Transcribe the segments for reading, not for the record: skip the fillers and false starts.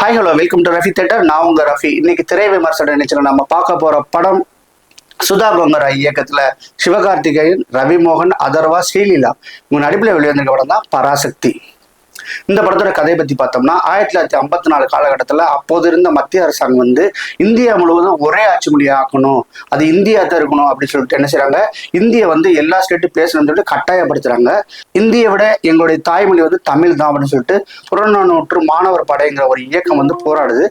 Hi hello welcome to Rafi theatre. நான் உங்க ரஃபி. இன்னைக்கு திரை விமர்சனம் நினைச்சு நம்ம பார்க்க போற படம் சுதா கொங்கரா இயக்கத்துல சிவகார்த்திகேயன், ரவிமோகன், அதர்வா, ஸ்ரீலீலா இவங்க நடிப்புல வெளிவந்திருக்க படம் தான் பராசக்தி. இந்த படத்தோட கதையை பத்தி பார்த்தோம்னா 1954 காலகட்டத்தில் அப்போது இருந்த மத்திய அரசாங்கம் இந்தியா முழுவதும் ஒரே ஆட்சி மொழியா ஆக்கணும், அது இந்தியா தான் இருக்கணும் அப்படின்னு சொல்லிட்டு என்ன செய்யறாங்க, இந்திய எல்லா ஸ்டேட்டும் பேசணும்னு சொல்லிட்டு கட்டாயப்படுத்துறாங்க. இந்தியை விட எங்களுடைய தாய்மொழி தமிழ் தான் அப்படின்னு சொல்லிட்டு புறநானூற்று மாணவர் படைங்கிற ஒரு இயக்கம் போராடுது.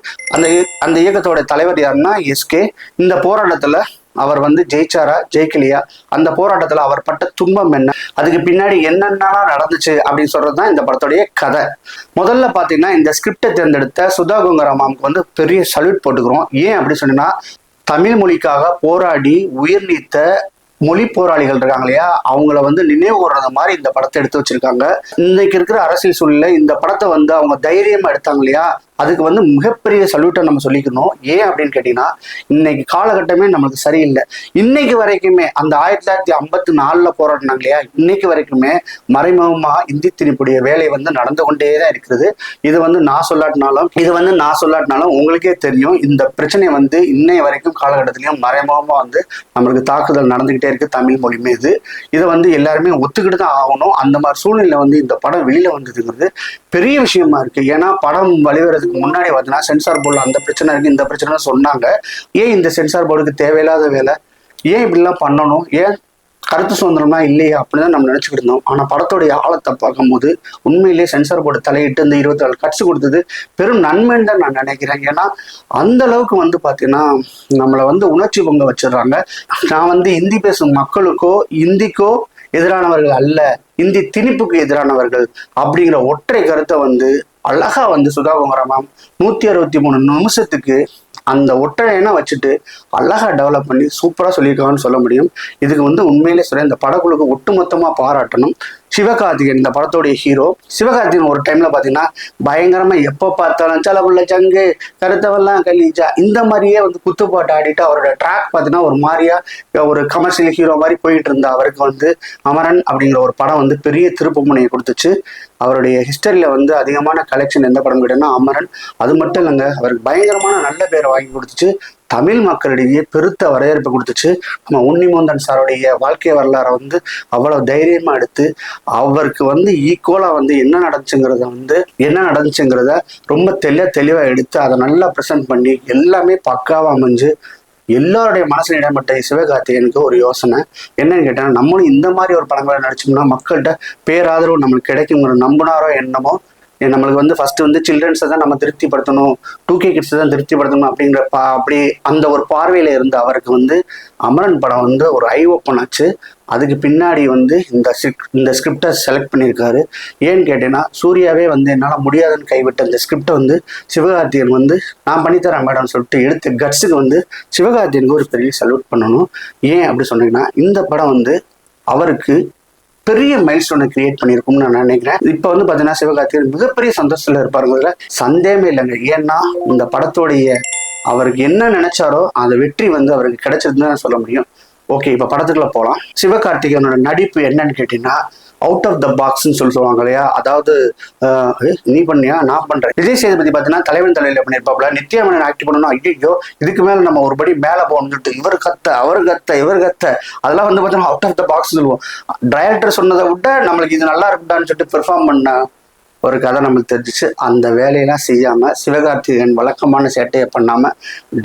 அந்த இயக்கத்தோட தலைவர் யாருன்னா எஸ்கே. இந்த போராட்டத்துல அவர் ஜெயிச்சாரா ஜெயிக்கலையா, அந்த போராட்டத்துல அவர் பட்ட துன்பம் என்ன, அதுக்கு பின்னாடி என்னென்னலாம் நடந்துச்சு அப்படின்னு சொல்றதுதான் இந்த படத்துடைய கதை. முதல்ல பாத்தீங்கன்னா இந்த ஸ்கிரிப்டை தேர்ந்தெடுத்த சுதா கொங்கரா மேம்க்கு பெரிய சல்யூட் போட்டுக்கிறோம். ஏன் அப்படின்னு சொன்னா, தமிழ் மொழிக்காக போராடி உயிர் நீத்த மொழி போராளிகள் இருக்காங்க இல்லையா, அவங்கள நினைவு கூர்றது மாதிரி இந்த படத்தை எடுத்து வச்சிருக்காங்க. இன்னைக்கு இருக்கிற அரசியல் சூழ்நிலை இந்த படத்தை அவங்க தைரியமா எடுத்தாங்க இல்லையா, அதுக்கு மிகப்பெரிய சல்யூட்டை நம்ம சொல்லிக்கணும். ஏன் அப்படின்னு கேட்டீங்கன்னா, இன்னைக்கு காலகட்டமே நமக்கு சரியில்லை. இன்னைக்கு வரைக்குமே அந்த 1954 போராடினாங்க இல்லையா, இன்னைக்கு வரைக்குமே மறைமுகமா இந்தி திணிப்புடைய வேலை நடந்து கொண்டே தான் இருக்கிறது. இது நான் சொல்லாட்டினாலும் உங்களுக்கே தெரியும். இந்த பிரச்சனை இன்னைய வரைக்கும் காலகட்டத்திலையும் மறைமுகமா நம்மளுக்கு தாக்குதல் நடந்துகிட்டே இருக்கு தமிழ் மொழி மீது. இதை எல்லாருமே ஒத்துக்கிட்டு தான் ஆகணும். அந்த மாதிரி சூழ்நிலை இந்த படம் வெளியில வந்ததுங்கிறது பெரிய விஷயமா இருக்கு. ஏன்னா படம் வெளிவரதுக்கு முன்னாடி பார்த்தீங்கன்னா சென்சார் போர்டுல அந்த பிரச்சனை இருக்கு, இந்த பிரச்சனை சொன்னாங்க. ஏன் இந்த சென்சார் போர்டுக்கு தேவையில்லாத வேலை, ஏன் இப்படிலாம் பண்ணணும், ஏன் கருத்து சுதந்திரம்னா இல்லையா அப்படின்னு நம்ம நினைச்சுக்கிட்டு இருந்தோம். ஆனா படத்தோடைய ஆழத்தை பார்க்கும்போது உண்மையிலேயே சென்சார் போர்டு தலையிட்டு இந்த 24 கட்சி கொடுத்தது பெரும் நன்மைன்னு தான் நான் நினைக்கிறேன். ஏன்னா அந்த அளவுக்கு பாத்தீங்கன்னா நம்மளை உணர்ச்சி பொங்க வச்சிடுறாங்க. நான் இந்தி பேசும் மக்களுக்கோ இந்திக்கோ எதிரானவர்கள் அல்ல, இந்தி திணிப்புக்கு எதிரானவர்கள் அப்படிங்கிற ஒற்றை கருத்தை அழகா சுதா கொங்கரா மேம் 163 நிமிஷத்துக்கு அந்த ஒற்றையனை வச்சுட்டு அழகா டெவலப் பண்ணி சூப்பரா சொல்லியிருக்காங்கன்னு சொல்ல முடியும். இதுக்கு உண்மையிலே சொல்ல இந்த படக்குழுக்கு ஒட்டுமொத்தமா பாராட்டணும். சிவகார்த்திகேயன் இந்த படத்தோடைய ஹீரோ. சிவகார்த்திகேயன் ஒரு டைம்ல பாத்தீங்கன்னா பயங்கரமா எப்ப பார்த்தாலும் சலபுள்ள சங்கு கருத்தவெல்லாம் கலீஜா இந்த மாதிரியே குத்துப்பாட்டு ஆடிட்டு அவரோட ட்ராக் பாத்தீங்கன்னா ஒரு மாதிரியா ஒரு கமர்ஷியல் ஹீரோ மாதிரி போயிட்டு இருந்த அவருக்கு அமரன் அப்படிங்கிற ஒரு படம் பெரிய திருப்பு முனையை கொடுத்துச்சு. அவருடைய ஹிஸ்டரியில அதிகமான கலெக்ஷன் எந்த படம் கேட்டோம்னா அமரன். அது மட்டும் இல்லைங்க, அவருக்கு பயங்கரமான நல்ல பேரை வாங்கி கொடுத்துச்சு, தமிழ் மக்களிடையே பெருத்த வரவேற்பு கொடுத்துச்சு. நம்ம உன்னிமோந்தன் சாருடைய வாழ்க்கை வரலாறை அவ்வளவு தைரியமா எடுத்து அவருக்கு ஈக்குவலா என்ன நடந்துச்சுங்கிறத ரொம்ப தெளிவா எடுத்து அதை நல்லா ப்ரெசென்ட் பண்ணி எல்லாமே பக்காவா அமைஞ்சு எல்லாருடைய மனசுல இடம்பெற்ற சிவகார்த்திகேயனுக்கு ஒரு யோசனை என்னன்னு கேட்டா, நம்மளும் இந்த மாதிரி ஒரு படங்களை நடிச்சோம்னா மக்கள்கிட்ட பேராதரவு நம்மளுக்கு கிடைக்குங்கிற நம்பினாரோ என்னமோ. நம்மளுக்கு ஃபர்ஸ்ட் சில்ட்ரன்ஸை தான் நம்ம திருப்திப்படுத்தணும், 2K கிட்ஸை தான் திருப்திப்படுத்தணும் அப்படிங்கிற அப்படி அந்த ஒரு பார்வையில இருந்து அவருக்கு அமரன் படம் ஒரு ஐ ஓப்பன் ஆச்சு. அதுக்கு பின்னாடி இந்த ஸ்கிரிப்டை செலக்ட் பண்ணியிருக்காரு. ஏன்னு கேட்டேன்னா, சூர்யாவே என்னால் முடியாதுன்னு கைவிட்ட இந்த ஸ்கிரிப்டை சிவகார்த்திகேயன் நான் பண்ணித்தரேன் மேடம் சொல்லிட்டு எடுத்த கட்ஸுக்கு சிவகார்த்திகேயனுக்கு ஒரு பெரிய சல்யூட் பண்ணணும். ஏன் அப்படி சொன்னீங்கன்னா, இந்த படம் அவருக்கு பெரிய மைல் ஸ்டோனை கிரியேட் பண்ணியிருக்கும்னு நான் நினைக்கிறேன். இப்போ பார்த்தீங்கன்னா சிவகார்த்திகேயன் மிகப்பெரிய சந்தோஷத்துல இருப்பாருங்கிறதுல சந்தேகமே இல்லைங்க. ஏன்னா இந்த படத்தோடைய அவருக்கு என்ன நினைச்சாரோ அந்த வெற்றி அவருக்கு கிடைச்சதுன்னு சொல்ல முடியும். ஓகே, இப்போ படத்துக்குள்ள போகலாம். சிவகார்த்திகேயனோட நடிப்பு என்னன்னு கேட்டீங்கன்னா அவுட் ஆஃப் த பாக்ஸ்ன்னு சொல்லுவாங்க இல்லையா, அதாவது நீ பண்ணியா நான் பண்றேன். விஜய் சேதுபதி பார்த்தீங்கன்னா தலைவன் தலையில பண்ணியிருப்பாப்ல, நித்யா மேனன் ஆக்ட் பண்ணணும், ஐயோ இதுக்கு மேல நம்ம ஒருபடி மேல போகணும்னு சொல்லிட்டு இவர் கத்த அதெல்லாம் பார்த்தீங்கன்னா அவுட் ஆஃப் த பாக்ஸ் சொல்லுவோம். டைரக்டர் சொன்னதை விட நம்மளுக்கு இது நல்லா இருக்குதான்னு சொல்லிட்டு பெர்ஃபார்ம் பண்ண ஒரு கதை நம்மளுக்கு தெரிஞ்சிச்சு. அந்த வேலையெல்லாம் செய்யாம சிவகார்த்திகேயன் வழக்கமான சேட்டையை பண்ணாம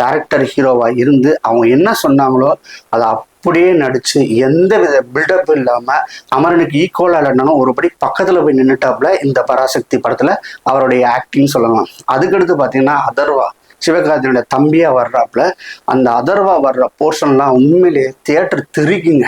டைரக்டர் ஹீரோவா இருந்து அவங்க என்ன சொன்னாங்களோ அதை அப்படியே நடிச்சு எந்த வித பில்டப் இல்லாம அமரனுக்கு ஈக்குவலா இல்லைனாலும் ஒருபடி பக்கத்துல போய் நின்றுட்டாப்புல இந்த பராசக்தி படத்துல அவருடைய ஆக்டிங் சொல்லலாம். அதுக்கடுத்து பாத்தீங்கன்னா அதர்வா சிவகார்த்திகேயனோட தம்பியா வர்றாப்புல, அந்த அதர்வா வர்ற போர்ஷன்லாம் உண்மையிலேயே தியேட்டர் தெரிக்குங்க.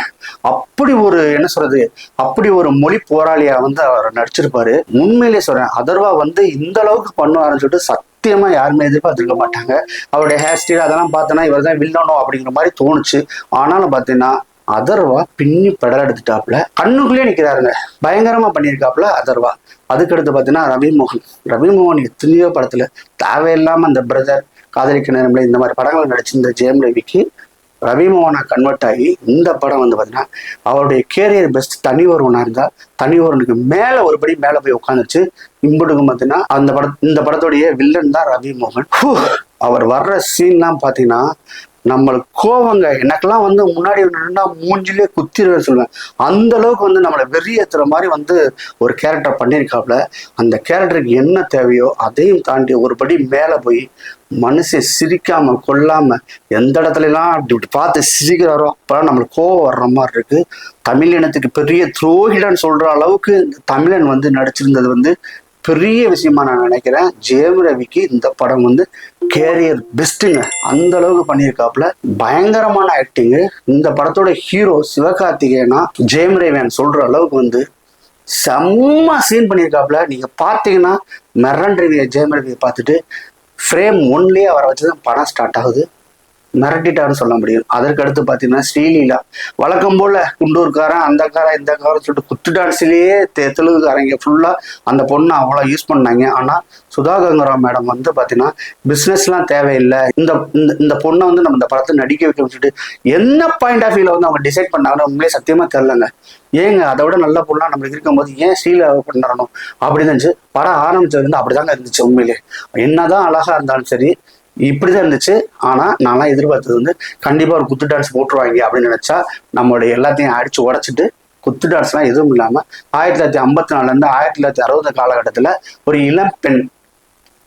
அப்படி ஒரு என்ன சொல்றது, அப்படி ஒரு மொழி போராளியா அவர் நடிச்சிருப்பாரு. உண்மையிலேயே சொல்றேன், அதர்வா இந்த அளவுக்கு பண்ணுவாருன்னு சொல்லிட்டு சத்தியமா யாருமே எதிர்பார்த்திருக்க மாட்டாங்க. அவருடைய ஹேர் ஸ்டைல் அதெல்லாம் பார்த்தோன்னா இவர் தான் வில்லணும் அப்படிங்கிற மாதிரி தோணுச்சு. ஆனாலும் பார்த்தீங்கன்னா அதர்வா பின்னி பெடல் எடுத்துட்டாப்புல, கண்ணுக்குள்ளே நிற்கிறாருங்க, பயங்கரமா பண்ணியிருக்காப்புல அதர்வா. அதுக்கடுத்து பார்த்தீங்கன்னா ரவிமோகன் எத்தனையோ படத்துல தேவையில்லாம அந்த பிரதர், காதலிக்க நேரம்ல இந்த மாதிரி படங்கள் நடிச்சிருந்த ஜெயம் ரவிக்கு ரவிமோகனா கன்வெர்ட் ஆகி இந்த படம் வந்து பார்த்தீங்கன்னா அவருடைய கேரியர் பெஸ்ட் தனி ஒருவனாக இருந்தால் தனி ஒருவனுக்கு மேலே ஒருபடி மேலே போய் உட்காந்துச்சு. இம்புடுக்கும் பார்த்தீங்கன்னா இந்த படத்துடைய வில்லன் தான் ரவிமோகன். அவர் வர்ற சீன்லாம் பார்த்தீங்கன்னா நம்மளுக்கு கோவங்க, எனக்கெல்லாம் வந்து முன்னாடி நின்னா மூஞ்சிலே குத்திடுவேன்னு சொல்லுவேன். அந்த அளவுக்கு வந்து நம்மளை வெறியேற்றுற மாதிரி வந்து ஒரு கேரக்டர் பண்ணியிருக்காப்புல. அந்த கேரக்டருக்கு என்ன தேவையோ அதையும் தாண்டி ஒருபடி மேலே போய் மனுஷன் சிரிக்காம கொல்லாம எந்த இடத்துலலாம் இப்படி பார்த்து சிரிக்கிறாரோ அப்போலாம் நம்மளுக்கு கோவம் வர்ற மாதிரி இருக்கு. தமிழ் இனத்துக்கு பெரிய துரோகிடன்னு சொல்ற அளவுக்கு தமிழன் வந்து நடிச்சிருந்தது வந்து பெரிய விஷயமா நான் நினைக்கிறேன். ஜெயம் ரவிக்கு இந்த படம் வந்து கேரியர் பெஸ்ட்டுங்க, அந்த அளவுக்கு பண்ணியிருக்காப்புல. பயங்கரமான ஆக்டிங்கு. இந்த படத்தோட ஹீரோ சிவகார்த்திகேயனா ஜெயம் ரவியான் சொல்ற அளவுக்கு வந்து செம்ம சீன் பண்ணியிருக்காப்புல. நீங்க பார்த்தீங்கன்னா மெரன் ரவியை ஜெயம் ரவியை பார்த்துட்டு ஃப்ரேம் ஒன்லேயே அவரை வச்சுதான் படம் ஸ்டார்ட் ஆகுது. மிரட்டிட்டாருன்னு சொல்ல முடியும். அதற்கு அடுத்து பார்த்தீங்கன்னா ஸ்ரீலீலா வழக்கம் போல குண்டூர்காரன் அந்த காரன் இந்த காரன் சொல்லிட்டு குத்து டான்ஸ்லேயே தெலுங்குக்காரங்க ஃபுல்லா அந்த பொண்ணை அவ்வளோ யூஸ் பண்ணாங்க. ஆனால் சுதா கங்கரா மேடம் வந்து பார்த்தீங்கன்னா பிஸ்னஸ்லாம் தேவையில்லை, இந்த இந்த பொண்ணை வந்து நம்ம இந்த படத்தை நடிக்க வைக்க வச்சுட்டு என்ன பாயிண்ட் ஆஃப் வியூல வந்து அவங்க டிசைட் பண்ணாங்கன்னு உண்மையிலே சத்தியமா தெரிலங்க. ஏங்க அதை விட நல்ல பொண்ணா நம்மளுக்கு இருக்கும்போது ஏன் ஸ்ரீலா பண்ணணும் அப்படின்னு இருந்துச்சு. படம் ஆரம்பிச்சது வந்து அப்படிதாங்க இருந்துச்சு. உண்மையிலே என்னதான் அழகா இருந்தாலும் சரி இப்படிதான் இருந்துச்சு. ஆனா நான்லாம் எதிர்பார்த்தது வந்து கண்டிப்பா ஒரு குத்து டான்ஸ் போட்டுருவாங்க அப்படின்னு நினைச்சா நம்மளுடைய எல்லாத்தையும் அடிச்சு உடைச்சிட்டு குத்து டான்ஸ்லாம் எதுவும் இல்லாம 1954 இருந்து 1960 காலகட்டத்துல ஒரு இளம் பெண்,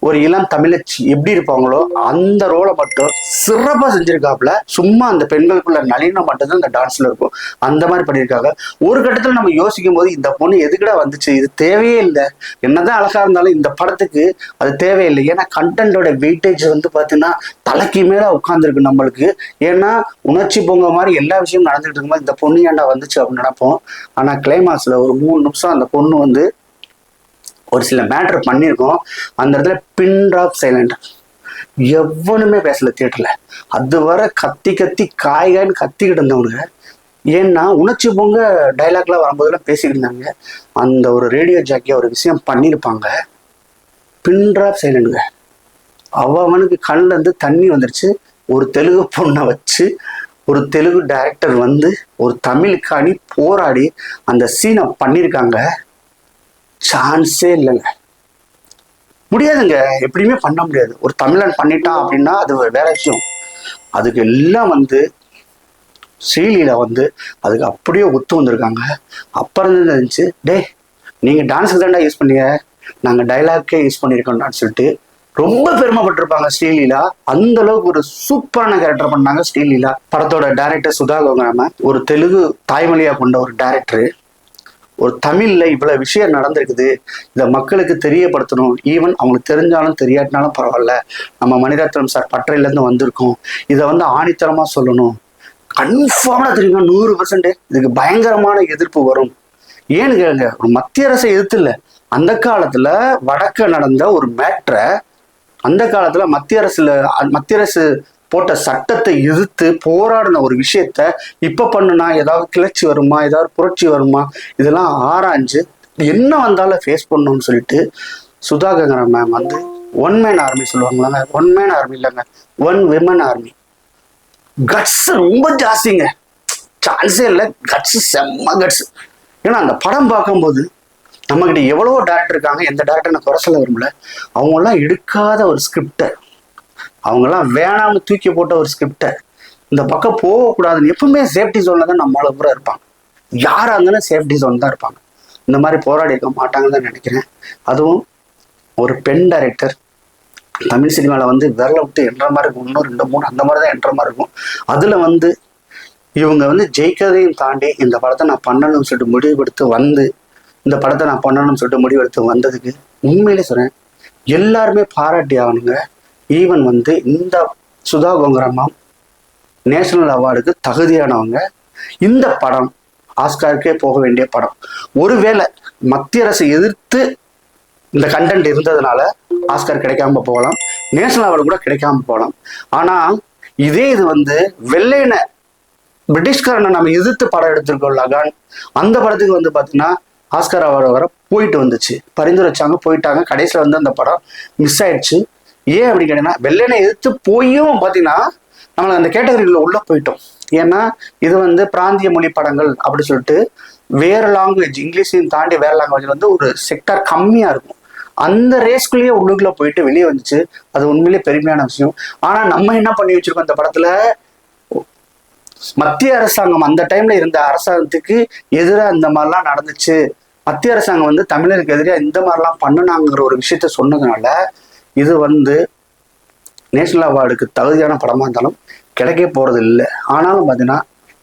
ஒரு இளம் தமிழச்சி எப்படி இருப்பாங்களோ அந்த ரோலை மட்டும் சிறப்பா செஞ்சிருக்காப்புல. சும்மா அந்த பெண்களுக்குள்ள நளினம் மட்டும்தான் இந்த டான்ஸ்ல இருக்கும், அந்த மாதிரி பண்ணியிருக்காங்க. ஒரு கட்டத்துல நம்ம யோசிக்கும் போது இந்த பொண்ணு எதுக்குடா வந்துச்சு, இது தேவையே இல்லை. என்னதான் அழகா இருந்தாலும் இந்த படத்துக்கு அது தேவையில்லை. ஏன்னா கண்டென்ட்டோட வெயிட்டேஜ் வந்து பாத்தீங்கன்னா தலைக்கு மேல உட்காந்துருக்கு நம்மளுக்கு. ஏன்னா உணர்ச்சி பொங்க மாதிரி எல்லா விஷயமும் நடந்துட்டு இருக்கும்போது இந்த பொண்ணு ஏன்டா வந்துச்சு அப்படின்னு நினைப்போம். ஆனா கிளைமாக்ஸ்ல ஒரு 3 நிமிஷம் அந்த பொண்ணு வந்து ஒரு சில மேட்டர் பண்ணியிருக்கோம். அந்த இடத்துல பின் ட்ராப் சைலண்ட், எவனுமே பேசல தியேட்டர்ல. அது வர கத்தி கத்தி காய்கான்னு கத்திக்கிட்டு இருந்தவனுங்க. ஏன்னா உணர்ச்சி பொங்க டைலாக்லாம் வரும்போதெல்லாம் பேசிக்கிட்டு இருந்தாங்க. அந்த ஒரு ரேடியோ ஜாக்கியா ஒரு விஷயம் பண்ணியிருப்பாங்க. பின் ட்ராப் சைலண்ட்ங்க. அவனுக்கு கண்ணுல இருந்து தண்ணி வந்துருச்சு. ஒரு தெலுங்கு பொண்ணை வச்சு ஒரு தெலுங்கு டைரக்டர் வந்து ஒரு தமிழுக்காணி போராடி அந்த சீனை பண்ணியிருக்காங்க. சான்ஸே இல்லைங்க, முடியாதுங்க, எப்படியுமே பண்ண முடியாது. ஒரு தமிழன் பண்ணிட்டான் அப்படின்னா அது வேற விஷயம். அதுக்கு எல்லாம் வந்து ஸ்ரீலீலா வந்து அதுக்கு அப்படியே ஒத்து வந்திருக்காங்க. அப்புறம் இருந்துச்சு, டே நீங்க டான்ஸுக்கு தாண்டா யூஸ் பண்ணீங்க, நாங்க டைலாக்கே யூஸ் பண்ணியிருக்கோம்டான்னு சொல்லிட்டு ரொம்ப பெருமைப்பட்டிருப்பாங்க ஸ்ரீலீலா. அந்த அளவுக்கு ஒரு சூப்பரான கேரக்டர் பண்ணாங்க ஸ்ரீலீலா. படத்தோட டைரக்டர் சுதா கங்கரா, ஒரு தெலுங்கு தாய்மொழியா கொண்ட ஒரு டைரக்டர். ஒரு தமிழ்ல இவ்வளவு விஷயம் நடந்திருக்குது, இதை மக்களுக்கு தெரியப்படுத்தணும். ஈவன் அவங்களுக்கு தெரிஞ்சாலும் தெரியாட்டினாலும் பரவாயில்ல, நம்ம மணிரத்னம் சார் பட்டறையில இருந்து வந்திருக்கோம், இதை வந்து ஆணித்தரமா சொல்லணும். கன்ஃபார்மா தெரியுமா 100% இதுக்கு பயங்கரமான எதிர்ப்பு வரும். ஏன்னு கேளுங்க, ஒரு மத்திய அரசை எதிர்த்து இல்லை, அந்த காலத்துல வடக்க நடந்த ஒரு மேட்ரை அந்த காலத்துல மத்திய அரசு போட்ட சட்டத்தை எதிர்த்து போராடின ஒரு விஷயத்த இப்ப பண்ணுனா ஏதாவது கிளர்ச்சி வருமா, ஏதாவது புரட்சி வருமா, இதெல்லாம் ஆராய்ஞ்சு என்ன வந்தாலும் ஃபேஸ் பண்ணணும்னு சொல்லிட்டு சுதா கங்கரா மேம் வந்து 1 மேன் ஆர்மி சொல்லுவாங்களாங்க. 1 மேன் ஆர்மி இல்லைங்க, 1 விமன் ஆர்மி. கட்ஸ் ரொம்ப ஜாஸ்திங்க, சான்ஸே இல்லை. கட்ஸ் செம்ம கட்ஸ். ஏன்னா அந்த படம் பார்க்கும்போது நம்மகிட்ட எவ்வளவோ டேரக்டர் இருக்காங்க, எந்த டேரக்டர் நான் குறை சொல்ல விரும்பல, அவங்கெல்லாம் எடுக்காத ஒரு ஸ்கிரிப்டை, அவங்கெல்லாம் வேணாம்னு தூக்கி போட்ட ஒரு ஸ்கிரிப்டை இந்த பக்கம் போகக்கூடாதுன்னு எப்பவுமே சேஃப்டி ஜோன்ல தான் நம்மள பூரா இருப்பாங்க. யாரா இருந்தாலும் சேஃப்டி ஜோன் தான் இருப்பாங்க. இந்த மாதிரி போராடி இருக்க மாட்டாங்கன்னு தான் நினைக்கிறேன். அதுவும் ஒரு பெண் டைரக்டர் தமிழ் சினிமாவில் வந்து விரல விட்டு என்ற மாதிரி இருக்கும், 1 2 3 அந்த மாதிரி தான் என்ற மாதிரி இருக்கும். அதுல வந்து இவங்க வந்து ஜெயிக்கிறதையும் தாண்டி இந்த படத்தை நான் பண்ணணும்னு சொல்லிட்டு முடிவெடுத்து வந்து இந்த படத்தை நான் பண்ணணும்னு சொல்லிட்டு முடிவெடுத்து வந்ததுக்கு உண்மையிலே சொல்றேன் எல்லாருமே பாராட்டி ஆகணுங்க. ஈவன் வந்து இந்த சுதா கங்கரா நேஷனல் அவார்டுக்கு தகுதியானவங்க. இந்த படம் ஆஸ்காருக்கே போக வேண்டிய படம். ஒருவேளை மத்திய அரசை எதிர்த்து இந்த கண்டென்ட் இருந்ததுனால ஆஸ்கார் கிடைக்காம போகலாம், நேஷனல் அவார்டு கூட கிடைக்காம போகலாம். ஆனா இதே இது வந்து வெள்ளையனை பிரிட்டிஷ்காரனை நம்ம எதிர்த்து படம் எடுத்திருக்கோம் லகான், அந்த படத்துக்கு வந்து பாத்தீங்கன்னா ஆஸ்கார் அவார்டு வர போயிட்டு வந்துச்சு, பரிந்துரைச்சாங்க, போயிட்டாங்க. கடைசியில் வந்து அந்த படம் மிஸ் ஆயிடுச்சு. ஏன் அப்படி கேட்டீங்கன்னா வெள்ளையனை எதிர்த்து போயும் பாத்தீங்கன்னா நம்மள அந்த கேட்டகரியில் உள்ள போயிட்டோம். ஏன்னா இது வந்து பிராந்திய மொழி படங்கள் அப்படி சொல்லிட்டு வேற லாங்குவேஜ், இங்கிலீஷையும் தாண்டி வேற லாங்குவேஜ் வந்து ஒரு செக்டார் கம்மியா இருக்கும். அந்த ரேஸ்குள்ளேயே உள்ளுக்குள்ள போயிட்டு வெளியே வந்துச்சு. அது உண்மையிலேயே பெருமையான விஷயம். ஆனா நம்ம என்ன பண்ணி வச்சிருக்கோம் இந்த படத்துல, மத்திய அரசாங்கம் அந்த டைம்ல இருந்த அரசாங்கத்துக்கு எதிராக இந்த மாதிரிலாம் நடந்துச்சு, மத்திய அரசாங்கம் வந்து தமிழருக்கு எதிராக இந்த மாதிரிலாம் பண்ணுனாங்கிற ஒரு விஷயத்த சொன்னதுனால இது வந்து நேஷனல் அவார்டுக்கு தகுதியான படமா இருந்தாலும் கிடைக்க போறது இல்லை. ஆனாலும் பார்த்தீங்கன்னா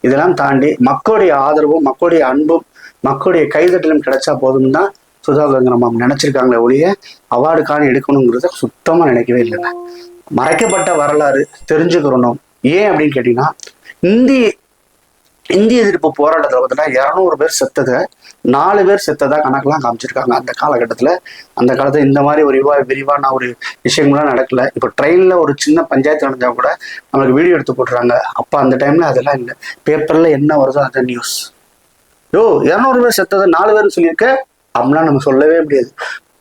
இதெல்லாம் தாண்டி மக்களுடைய ஆதரவும் மக்களுடைய அன்பும் மக்களுடைய கைதட்டலும் கிடைச்சா போதும் தான் சுதா கங்கரமாம் நினைச்சிருக்காங்களே ஒழிய அவார்டுக்கான எடுக்கணுங்கிறத சுத்தமா நினைக்கவே இல்லைங்க. மறைக்கப்பட்ட வரலாறு தெரிஞ்சுக்கிறணும். ஏன் அப்படின்னு கேட்டீங்கன்னா, இந்திய எதிர்ப்பு போராட்டத்தில் பார்த்தீங்கன்னா 200 பேர் செத்ததை 4 பேர் செத்ததா கணக்கெல்லாம் காமிச்சிருக்காங்க அந்த காலகட்டத்தில். அந்த காலத்தில் இந்த மாதிரி ஒரு விரிவான ஒரு விஷயங்கள்லாம் நடக்கல. இப்போ ட்ரெயினில் ஒரு சின்ன பஞ்சாயத்து நடந்தா கூட நம்மளுக்கு வீடியோ எடுத்து போட்டுறாங்க. அப்போ அந்த டைம்ல அதெல்லாம் இல்லை. பேப்பர்ல என்ன வருதோ அந்த நியூஸ். 200 பேர் செத்ததை 4 பேர்னு சொல்லியிருக்க அப்படின்னா நம்ம சொல்லவே முடியாது.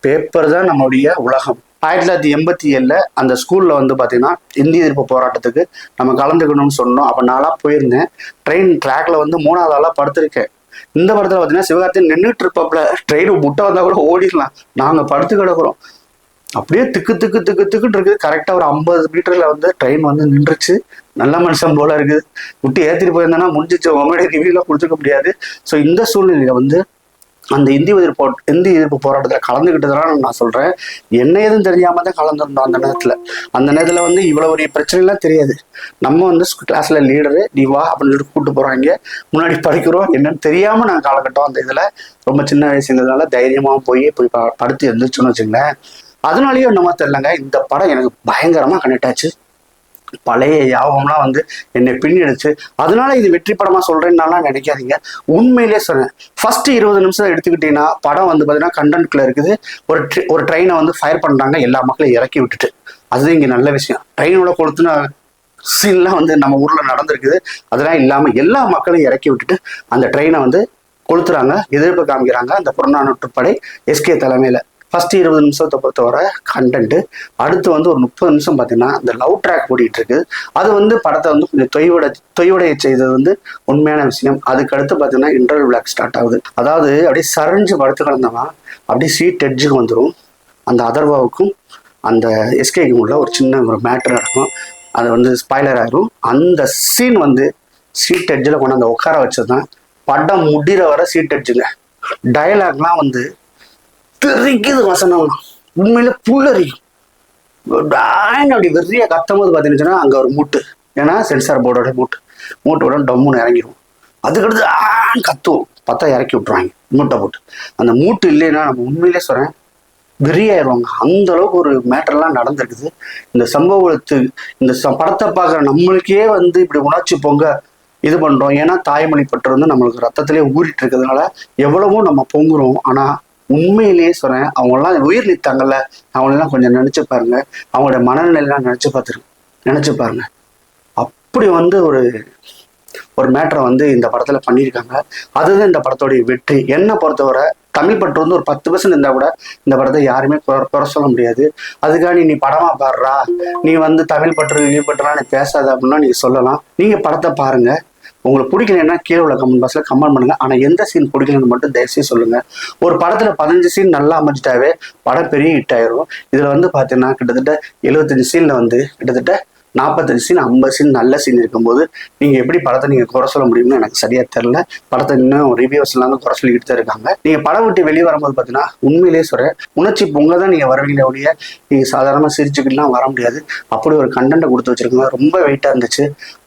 பேப்பர் தான் நம்மளுடைய உலகம். 1987 அந்த ஸ்கூல்ல வந்து பாத்தீங்கன்னா இந்திய எதிர்ப்பு போராட்டத்துக்கு நம்ம கலந்துக்கணும்னு சொன்னோம். அப்ப நாளா போயிருந்தேன். ட்ரெயின் ட்ராக்ல வந்து 3வது ஆளா படுத்திருக்கேன். இந்த படத்துல பாத்தீங்கன்னா சிவகார்த்திகேயன் நின்றுட்டு இருப்பாப்ல, ட்ரெயின் முட்டை வந்தா கூட ஓடிடலாம், நாங்க படுத்து கிடக்குறோம். அப்படியே திக்கு திக்கு திக்கு திக்குன்னு இருக்குது. கரெக்டா ஒரு 50 மீட்டர்ல வந்து ட்ரெயின் வந்து நின்றுச்சு. நல்ல மனுஷன் போல இருக்குது. விட்டு ஏத்திட்டு போயிருந்தேன்னா முடிஞ்சிச்சு, உங்களுடைய ரிவியூலாம் கொடுத்துக்க முடியாது. ஸோ இந்த சூழ்நிலையில வந்து அந்த இந்திய எதிர்ப்பு போராட்டத்தில் கலந்துக்கிட்டதுனால நான் சொல்றேன், என்ன ஏதும் தெரியாம தான் கலந்துருந்தோம். அந்த நேரத்துல வந்து இவ்வளவு ஒரு பிரச்சனை எல்லாம் தெரியாது. நம்ம வந்து கிளாஸ்ல லீடரு, நீ வா அப்படின்னு சொல்லிட்டு கூப்பிட்டு போறாங்க, முன்னாடி படிக்கிறோம், என்னன்னு தெரியாம நாங்கள் காலகட்டம் அந்த இதுல ரொம்ப சின்ன வயசுங்கிறதுனால தைரியமா போய் படுத்து எழுந்திரிச்சோன்னு வச்சுங்களேன். அதனாலயும் என்னமோ தெரியலங்க, இந்த படம் எனக்கு பயங்கரமா கனெக்ட் ஆச்சு. பழைய யாபம்லாம் வந்து என்னை பின்னெடுச்சு. அதனால இது வெற்றி படமா சொல்றேன்னாலாம் நினைக்காதீங்க. உண்மையிலே சொன்னேன். ஃபர்ஸ்ட் 20 நிமிஷம் எடுத்துக்கிட்டீங்கன்னா படம் வந்து பாத்தீங்கன்னா கண்டென்ட்குள்ள இருக்குது. ஒரு ட்ரெயினை வந்து ஃபயர் பண்றாங்க, எல்லா மக்களையும் இறக்கி விட்டுட்டு. அதுதான் இங்க நல்ல விஷயம். ட்ரெயினோட கொளுத்துன சீன்லாம் வந்து நம்ம ஊர்ல நடந்திருக்குது. அதெல்லாம் இல்லாம எல்லா மக்களையும் இறக்கி விட்டுட்டு அந்த ட்ரெயினை வந்து கொளுத்துறாங்க, எதிர்ப்பு காமிக்கிறாங்க அந்த புறநானூற்றுப்படை எஸ்கே தலைமையில. ஃபர்ஸ்ட் 20 நிமிஷத்தை பொறுத்தவரை கண்டென்ட். அடுத்து வந்து ஒரு 30 நிமிஷம் பார்த்தீங்கன்னா இந்த லவ் ட்ராக் ஓடிட்டு இருக்கு. அது வந்து படத்தை வந்து கொஞ்சம் தொய்வடைய செய்தது வந்து உண்மையான விஷயம். அதுக்கு அடுத்து பார்த்தீங்கன்னா இன்டர்வல் பிளாக் ஸ்டார்ட் ஆகுது. அதாவது அப்படியே சரிஞ்சு படுத்து கிடந்தவா அப்படியே சீட் எட்ஜுக்கு வந்துடும். அந்த அதர்வாவுக்கும் அந்த எஸ்கேக்கும் உள்ள ஒரு சின்ன ஒரு மேட்டர் நடக்கும். அது வந்து ஸ்பாய்லர் ஆயிரும். அந்த சீன் வந்து சீட் எட்ஜில் கொண்டு அந்த உட்கார வச்சதுதான் படம் முடிகிற வர சீட் எட்ஜுங்க. டயலாக்லாம் வந்து தெரிக்குது, வசனம் உண்மையில புல்லரிக்கும். அப்படி வெறிய கத்தும் போது பார்த்தீங்கன்னா அங்க ஒரு மூட்டு, ஏன்னா சென்சார் போர்டோட மூட்டோட டம்முன்னு இறங்கிடும். அதுக்கடுத்து கத்துவோம், பார்த்தா இறக்கி விட்டுருவாங்க மூட்டை போட்டு. அந்த மூட்டு இல்லைன்னா நம்ம உண்மையிலே சொல்றேன் வெறியாயிருவாங்க. அந்த அளவுக்கு ஒரு மேட்டர்லாம் நடந்திருக்குது. இந்த இந்த படத்தை பார்க்குற நம்மளுக்கே வந்து இப்படி உணர்ச்சி பொங்க இது பண்றோம். ஏன்னா தாய்மொழி பற்று வந்து நம்மளுக்கு ரத்தத்திலே ஊறிட்டு இருக்கிறதுனால எவ்வளவோ நம்ம பொங்குறோம். ஆனா உண்மையிலேயே சொல்றேன், அவங்கெல்லாம் உயிர் நீத்தாங்கல்ல, அவங்களெல்லாம் கொஞ்சம் நினைச்சு பாருங்க. அவங்களோட மனநிலையெல்லாம் நினைச்சு பாருங்க. அப்படி வந்து ஒரு மேட்டரை வந்து இந்த படத்துல பண்ணியிருக்காங்க. அதுதான் இந்த படத்தோடைய வெற்றி. என்ன பொறுத்தவரை தமிழ் பற்று வந்து ஒரு 10% இருந்தா கூட இந்த படத்தை யாருமே குறை சொல்ல முடியாது. அதுக்காக நீ படமா பாடுறா, நீ வந்து தமிழ் பற்று நீ பற்றுலாம் நீ பேசாத அப்படின்னா நீங்க சொல்லலாம். நீங்க படத்தை பாருங்க. உங்களுக்கு பிடிக்கலன்னா கீழே உள்ள கமெண்ட் பாக்ஸ்ல கமெண்ட் பண்ணுங்க. ஆனா எந்த சீன் பிடிக்கலன்னு மட்டும் தயவுசெய்து சொல்லுங்க. ஒரு படத்துல 15 சீன் நல்லா அமைஞ்சிட்டாவே படம் பெரிய ஹிட் ஆயிரும். இதுல வந்து பாத்தீங்கன்னா கிட்டத்தட்ட 75 சீன்ல வந்து கிட்டத்தட்ட 45 சீன் 50 சீன் நல்ல சீன் இருக்கும்போது நீங்க எப்படி படத்தை நீங்க குறை சொல்ல முடியும்னு எனக்கு சரியா தெரியல. படத்தை இன்னும் ரிவ்யூஸ் எல்லாம் குறை சொல்லிக்கிட்டு தான் இருக்காங்க. நீங்க படம் விட்டு வெளியே வரும்போது பாத்தீங்கன்னா உண்மையிலேயே சொல்றேன், உணர்ச்சி பொங்கதான் நீங்க வருவீங்களே ஒழிய நீங்க சாதாரணமா சிரிச்சுக்கிட்டுலாம் வர முடியாது. அப்படி ஒரு கண்டென்ட்டை கொடுத்து வச்சிருக்காங்க. ரொம்ப வெயிட்டா இருந்துச்சு.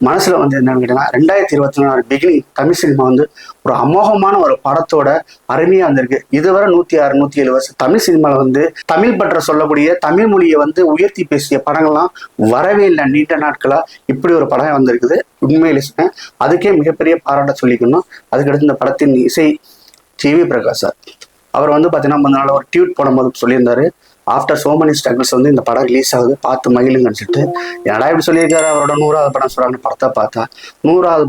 மனசுல வந்து என்னன்னு கேட்டீங்கன்னா 2024 பிகினிங் தமிழ் சினிமா வந்து ஒரு அமோகமான ஒரு படத்தோட அருமையா வந்திருக்கு. இதுவரை 106 107 வருஷம் தமிழ் சினிமால வந்து தமிழ் பற்ற சொல்லக்கூடிய தமிழ் மொழியை வந்து உயர்த்தி பேசிய படங்கள்லாம் வரவே இல்லை. நீண்ட நாட்களா இப்படி ஒரு படம் வந்திருக்குது. உண்மையிலே அதுக்கே மிகப்பெரிய பாராட்ட சொல்லிக்கணும். அதுக்கடுத்து இந்த படத்தின் இசை ஜிவி பிரகாஷ் சார், அவர் வந்து பாத்தீங்கன்னா முந்த நாள் ஒரு ட்வீட் போடும்போது சொல்லியிருந்தாரு, ஆஃப்டர் சோ மெனி ஸ்ட்ரகிள்ஸ் வந்து இந்த படம் ரிலீஸ் ஆகுது, பார்த்து மகிழுங்கன்னு சொல்லிட்டு. என்னடா இப்படி சொல்லியிருக்காரு, அவரோட 100வது படம் சொல்றாங்க. படத்தை பார்த்தா 100வது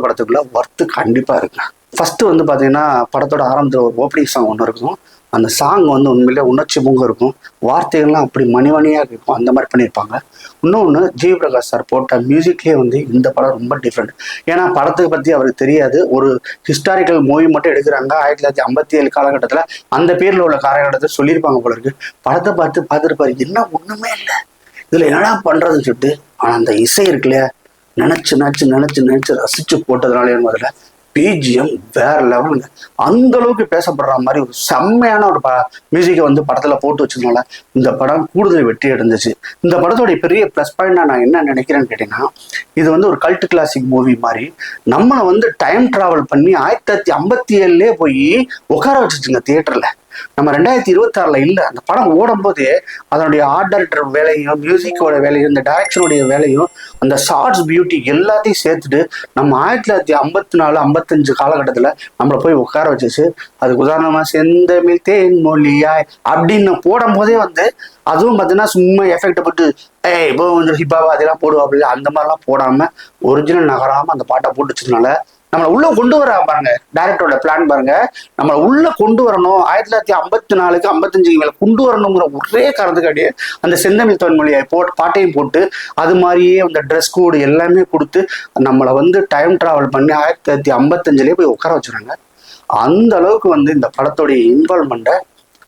படத்துக்குள்ள ஒர்த்து கண்டிப்பா இருக்கு. ஃபர்ஸ்ட் வந்து பாத்தீங்கன்னா படத்தோட ஆரம்பத்துல ஒரு ஓப்பனிங் சாங் ஒன்று இருக்கும். அந்த சாங் வந்து உண்மையிலே உணர்ச்சி பொங்க இருக்கும். வார்த்தைகள்லாம் அப்படி மணிமணியாக இருக்கும். அந்த மாதிரி பண்ணியிருப்பாங்க. இன்னொன்று ஜி பிரகாஷ் சார் போட்ட மியூசிக்லேயே வந்து இந்த படம் ரொம்ப டிஃப்ரெண்ட். ஏன்னா படத்துக்கு பற்றி அவருக்கு தெரியாது. ஒரு ஹிஸ்டாரிக்கல் மூவி மட்டும் எடுக்கிறாங்க 1957 காலகட்டத்தில். அந்த பேரில் உள்ள காலகட்டத்தில் சொல்லியிருப்பாங்க போல இருக்கு. படத்தை பார்த்துருப்பாரு, என்ன ஒன்றுமே இல்லை இதில் என்னடா பண்ணுறதுன்னு சொல்லிட்டு. ஆனால் அந்த இசை இருக்குல்லையா, நினச்சி ரசித்து போட்டதுனாலே முதல்ல பிஜிஎம் வேற லெவலுங்க. அந்த அளவுக்கு பேசப்படுற மாதிரி ஒரு செம்மையான ஒரு மியூசிக்கை வந்து படத்துல போட்டு வச்சதுனால இந்த படம் கூடுதல் வெற்றி அடைஞ்சிச்சு. இந்த படத்தோடைய பெரிய ப்ளஸ் பாயிண்ட் நான் என்ன நினைக்கிறேன்னு கேட்டீங்கன்னா, இது வந்து ஒரு கல்ட் கிளாசிக் மூவி மாதிரி நம்மளை வந்து டைம் டிராவல் பண்ணி 1957 போய் உட்கார வச்சுச்சுங்க தியேட்டர்ல. நம்ம 2026 இல்லை. அந்த படம் ஓடும் போதே அதனுடைய ஆர்ட் டைரக்டர் வேலையும், மியூசிக்கோட வேலையும், இந்த டைரக்ஷனுடைய வேலையும், அந்த ஷார்ட்ஸ் பியூட்டி எல்லாத்தையும் சேர்த்துட்டு நம்ம 1954 55 காலகட்டத்தில் நம்மளை போய் உட்கார வச்சுச்சு. அதுக்கு உதாரணமா செந்தமிழ் தேன் மொழியாய் அப்படின்னு போடும் போதே வந்து அதுவும் பார்த்தீங்கன்னா சும்மா எஃபெக்டை போட்டு இப்போ கொஞ்சம் ஹிப்பாவா அதெல்லாம் போடுவாப்பில்ல, அந்த மாதிரிலாம் போடாம ஒரிஜினல் நகராம அந்த பாட்டை போட்டு வச்சதுனால நம்மளை உள்ள கொண்டு வர பாருங்க. டைரக்டரோட பிளான் பாருங்க, நம்மளை உள்ள கொண்டு வரணும். 1954 55 மேல கொண்டு வரணுங்கிற ஒரே காரணத்துக்காடியே அந்த செந்தமிழ் தொன்மொழியை பாட்டையும் போட்டு அது மாதிரியே அந்த ட்ரெஸ் கோடு எல்லாமே கொடுத்து நம்மளை வந்து டைம் டிராவல் பண்ணி 1955 போய் உட்கார வச்சுறாங்க. அந்த அளவுக்கு வந்து இந்த படத்தோடைய இன்வால்மெண்ட்டை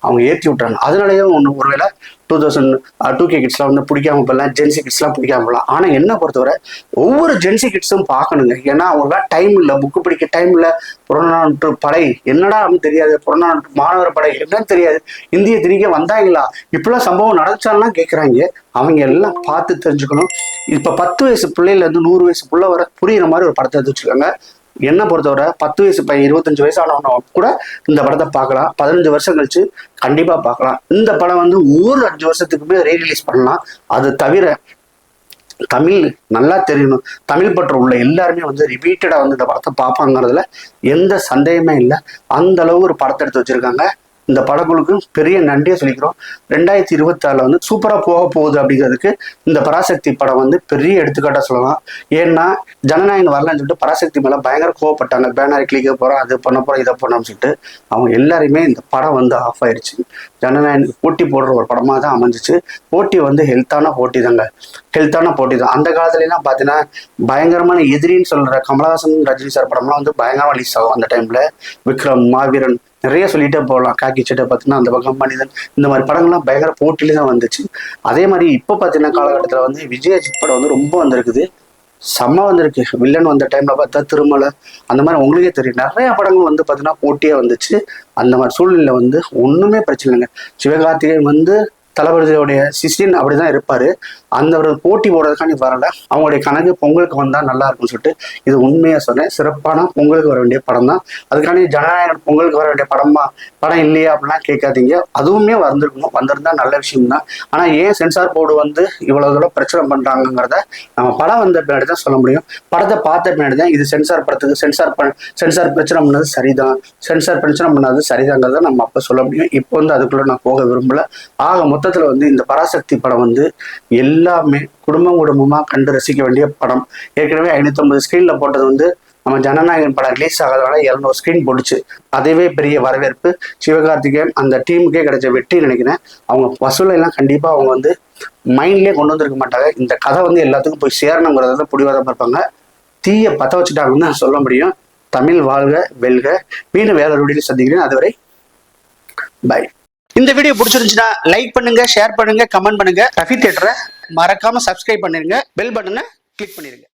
அவங்க ஏற்றி விட்றாங்க. அதனாலேயே ஒருவேளை 2K கிட்ஸ்லாம் வந்து பிடிக்காம போடலாம், ஜென்சி கிட்ஸ்லாம் பிடிக்காம போடலாம். ஆனால் என்ன பொறுத்தவரை ஒவ்வொரு ஜென்சி கிட்ஸும் பார்க்கணுங்க. ஏன்னா அவங்களாம் டைம் இல்லை, புக்கு படிக்க டைம் இல்லை. புறநானூற்று படை என்னடா அப்படின்னு தெரியாது, புறநானூற்று மாணவர் படை என்னன்னு தெரியாது, இந்திய திணிக்க வந்தாங்களா, இப்பெல்லாம் சம்பவம் நடந்துச்சாலாம் கேட்குறாங்க. அவங்க எல்லாம் பார்த்து தெரிஞ்சுக்கணும். இப்போ 10 வயசு பிள்ளையிலேருந்து 100 வயசு பிள்ளை வர புரியுற மாதிரி ஒரு படத்தை எடுத்து வச்சுருக்காங்க. என்ன பொறுத்தவரை 10 வயசு பையன் 25 வயசு ஆனவன கூட இந்த படத்தை பார்க்கலாம். 15 வருஷம் கழிச்சு கண்டிப்பா பார்க்கலாம். இந்த படம் வந்து ஒரு 5 வருஷத்துக்குமே ரீரிலீஸ் பண்ணலாம். அது தவிர தமிழ் நல்லா தெரியணும், தமிழ் பற்று உள்ள எல்லாருமே வந்து ரிப்பீட்டடா வந்து இந்த படத்தை பார்ப்பாங்கிறதுல எந்த சந்தேகமே இல்லை. அந்த அளவு ஒரு படத்தை எடுத்து வச்சிருக்காங்க. இந்த படக்குழுக்கு பெரிய நன்றியை சொல்லிக்கிறோம். 2026 வந்து சூப்பரா போக போகுது அப்படிங்கிறதுக்கு இந்த பராசக்தி படம் வந்து பெரிய எடுத்துக்காட்டா சொல்லலாம். ஏன்னா ஜனநாயகம் வரலன்னு சொல்லிட்டு பராசக்தி மேல பயங்கர கோவப்பட்டாங்க. பேனர் கிளிக்க போறோம், அது பண்ண போறோம், இதை பண்ணோம்னு சொல்லிட்டு அவங்க எல்லாருமே இந்த படம் வந்து ஆஃப் ஆயிடுச்சு. ஜனநாயகம் போட்டி போடுற ஒரு படமா தான் அமைஞ்சிச்சு. போட்டி வந்து ஹெல்த்தான போட்டி தாங்க, ஹெல்த்தான போட்டி தான். அந்த காலத்துலாம் பார்த்தீங்கன்னா பயங்கரமான எதிரின்னு சொல்ற கமலஹாசன் ரஜினி சார் படம்லாம் வந்து பயங்கரமா ரிலீஸ் ஆகும். அந்த டைம்ல விக்ரம், மாவீரன் நிறைய சொல்லிட்டே போகலாம். காக்கி சட்டை பார்த்தீங்கன்னா அந்த பக்கம் மனிதன், இந்த மாதிரி படங்கள்லாம் பயங்கர போட்டியில தான் வந்துச்சு. அதே மாதிரி இப்போ பார்த்தீங்கன்னா காலகட்டத்தில் வந்து விஜயஜித் படம் வந்து ரொம்ப வந்திருக்குது, செம்ம வந்திருக்கு. வில்லன் வந்த டைம்ல பார்த்தா திருமலை, அந்த மாதிரி உங்களுக்கே தெரியும் நிறைய படங்கள் வந்து பார்த்தீங்கன்னா போட்டியே வந்துச்சு. அந்த மாதிரி சூழ்நிலை வந்து ஒன்றுமே பிரச்சனை இல்லைங்க. சிவகார்த்திகேயன் வந்து தளபதியோடைய சிஸ்டின் அப்படிதான் இருப்பாரு. அந்த ஒரு போட்டி போடுறதுக்காண்டி வரல, அவங்களுடைய கணக்கு பொங்கலுக்கு வந்தா நல்லா இருக்கும்னு சொல்லிட்டு இது உண்மையா சொன்னேன். சிறப்பான பொங்கலுக்கு வர வேண்டிய படம் தான். அதுக்காண்டி ஜனநாயகன் பொங்கலுக்கு வர வேண்டிய படம் இல்லையா அப்படிலாம் கேட்காதீங்க. அதுவுமே வந்திருக்கணும், வந்திருந்தா நல்ல விஷயம் தான். ஆனா ஏன் சென்சார் போர்டு வந்து இவ்வளவு தூரம் பிரச்சனை பண்றாங்கிறத நம்ம படம் வந்த பின்னாடி தான் சொல்ல முடியும். படத்தை பார்த்த பின்னாடி தான் இது சென்சார் படத்துக்கு சென்சார் பிரச்சனை பண்ணது சரிதான், சென்சார் பிரச்சனை பண்ணது சரிதாங்கிறத நம்ம அப்ப சொல்ல முடியும். இப்போ வந்து அதுக்குள்ள நான் போக விரும்பல. ஆக மொத்தத்துல வந்து இந்த பராசக்தி படம் வந்து எல்லாமே குடும்பமா கண்டு ரசிக்க வேண்டிய படம். ஏற்கனவே 550 ஸ்கிரீன்ல போட்டது வந்து நம்ம ஜனநாயகன் படம் ரிலீஸ் ஆகாதனால 200 ஸ்கிரீன் போட்டுச்சு. அதுவே பெரிய வரவேற்பு. சிவகார்த்திகேயன் அந்த டீமுக்கே கிடைச்ச வெற்றி நினைக்கிறேன். அவங்க வசூலை எல்லாம் கண்டிப்பா அவங்க வந்து மைண்ட்லேயே கொண்டு வந்திருக்க மாட்டாங்க. இந்த கதை வந்து எல்லாத்துக்கும் போய் சேரணுங்கிறத பிடிவாதமா இருப்பாங்க. தீய பத்த வச்சுட்டாங்கன்னு நான் சொல்ல முடியும். தமிழ் வாழ்க வெல்க. மீண்டும் வேற ஒரு வீடியோ சந்திக்கிறேன். அதுவரை பை. இந்த வீடியோ பிடிச்சிருந்துச்சுன்னா லைக் பண்ணுங்க, ஷேர் பண்ணுங்க, கமெண்ட் பண்ணுங்க. ரஃபி தியேட்டரை மறக்காம சப்ஸ்கிரைப் பண்ணிருங்க, பெல் பட்டனை கிளிக் பண்ணிருங்க.